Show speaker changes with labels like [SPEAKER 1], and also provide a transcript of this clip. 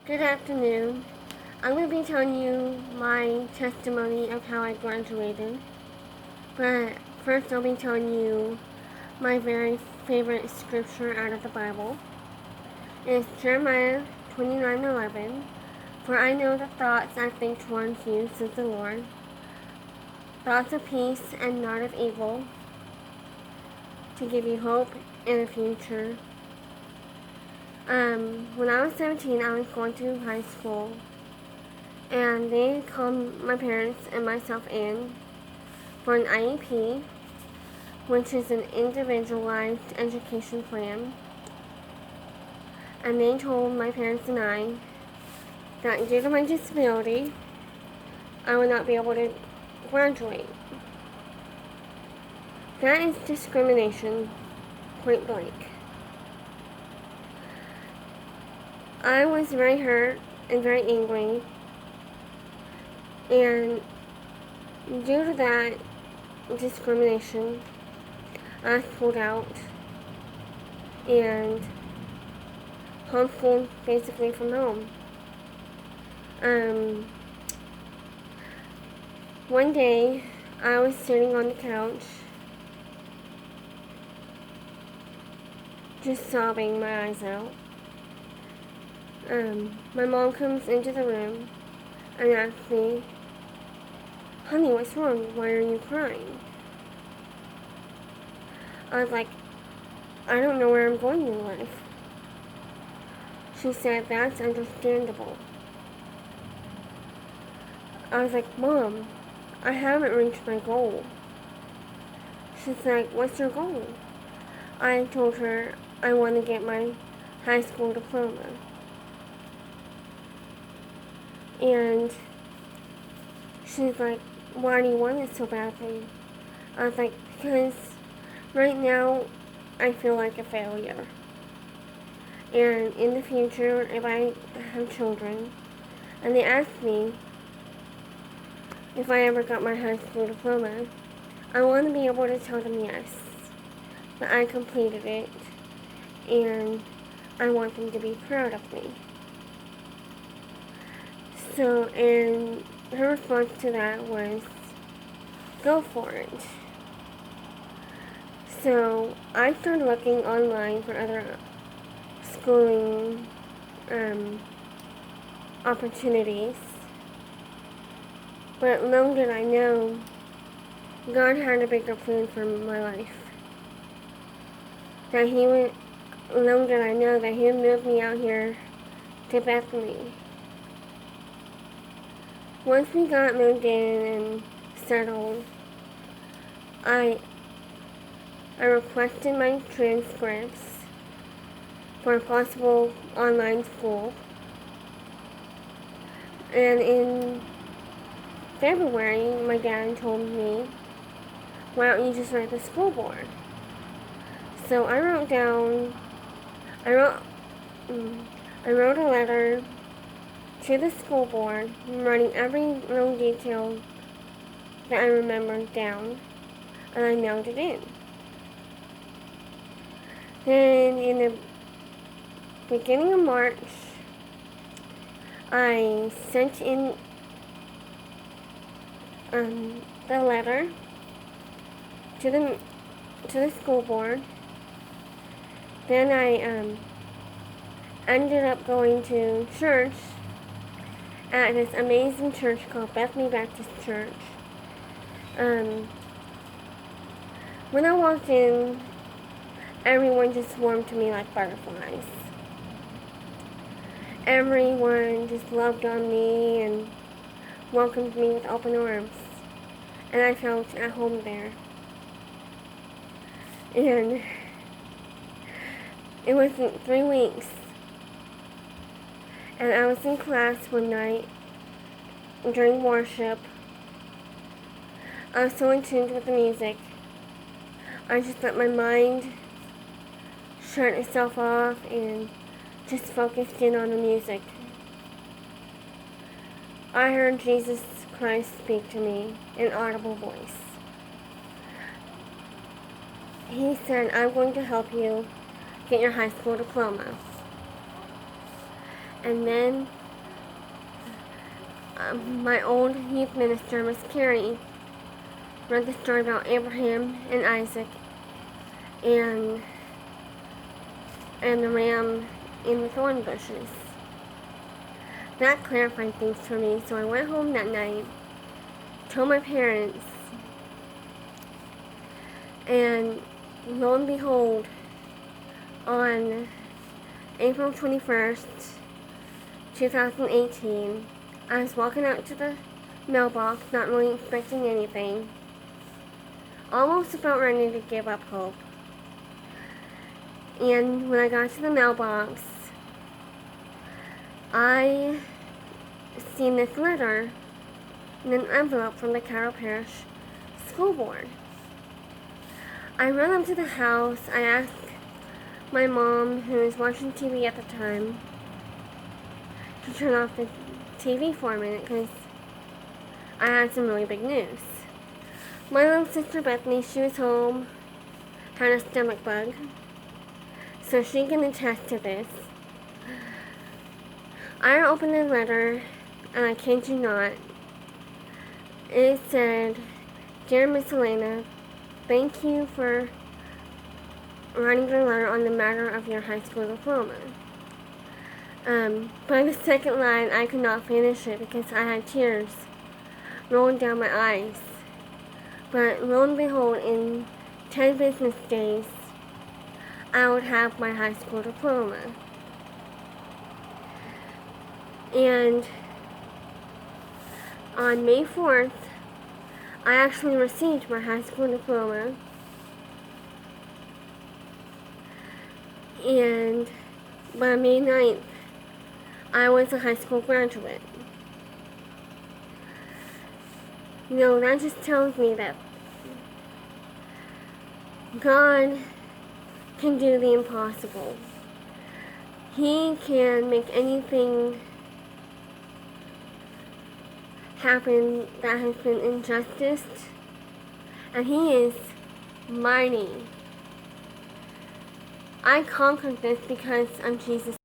[SPEAKER 1] Good afternoon. I'm going to be telling you my testimony of how I graduated. But first, I'll be telling you my very favorite scripture out of the Bible. It's Jeremiah 29:11. For I know the thoughts I think towards you, says the Lord, thoughts of peace and not of evil, to give you hope in the future. When I was 17, I was going to high school, and they called my parents and myself in for an IEP, which is an individualized education plan. And they told my parents and I that due to my disability, I would not be able to graduate. That is discrimination, point blank. I was very hurt and very angry, and due to that discrimination, I was pulled out and homeschooled basically from home. One day, I was sitting on the couch, just sobbing my eyes out. My mom comes into the room and asks me, "Honey, what's wrong? Why are you crying?" I was like, "I don't know where I'm going in life." She said, "That's understandable." I was like, "Mom, I haven't reached my goal." She's like, "What's your goal?" I told her I want to get my high school diploma. And she's like, "Why do you want it so badly?" I was like, "Because right now I feel like a failure. And in the future, if I have children, and they ask me if I ever got my high school diploma, I want to be able to tell them yes, that I completed it, and I want them to be proud of me." So, and her response to that was, "Go for it." So, I started looking online for other schooling opportunities. But little did I know, God had a bigger plan for my life. Little did I know that He would move me out here to Bethany. Once we got moved in and settled, I requested my transcripts for a possible online school. And in February, my dad told me, "Why don't you just write the school board?" So I wrote a letter to the school board, writing every little detail that I remembered down, and I mailed it in. Then in the beginning of March, I sent in the letter to the school board. Then I ended up going to church at this amazing church called Bethany Baptist Church. When I walked in, everyone just swarmed to me like butterflies. Everyone just loved on me and welcomed me with open arms, and I felt at home there. And it wasn't 3 weeks, and I was in class one night during worship. I was so in tune with the music. I just let my mind shut itself off and just focused in on the music. I heard Jesus Christ speak to me in an audible voice. He said, "I'm going to help you get your high school diploma." And then my old youth minister, Miss Carrie, read the story about Abraham and Isaac and the ram in the thorn bushes. That clarified things for me, so I went home that night, told my parents, and lo and behold, on April 21st, 2018, I was walking out to the mailbox, not really expecting anything, almost about ready to give up hope. And when I got to the mailbox, I seen this letter in an envelope from the Carroll Parish School Board. I ran up to the house. I asked my mom, who was watching TV at the time, to turn off the TV for a minute because I had some really big news. My little sister Bethany, she was home, had a stomach bug, so she can attest to this. I opened the letter, and I kid you not, it said, "Dear Miss Elena, thank you for writing your letter on the matter of your high school diploma." By the second line, I could not finish it because I had tears rolling down my eyes. But lo and behold, in 10 business days, I would have my high school diploma. And on May 4th, I actually received my high school diploma. And by May 9th, I was a high school graduate. You know, that just tells me that God can do the impossible. He can make anything happen that has been injustice, and He is mighty. I conquered this because of Jesus.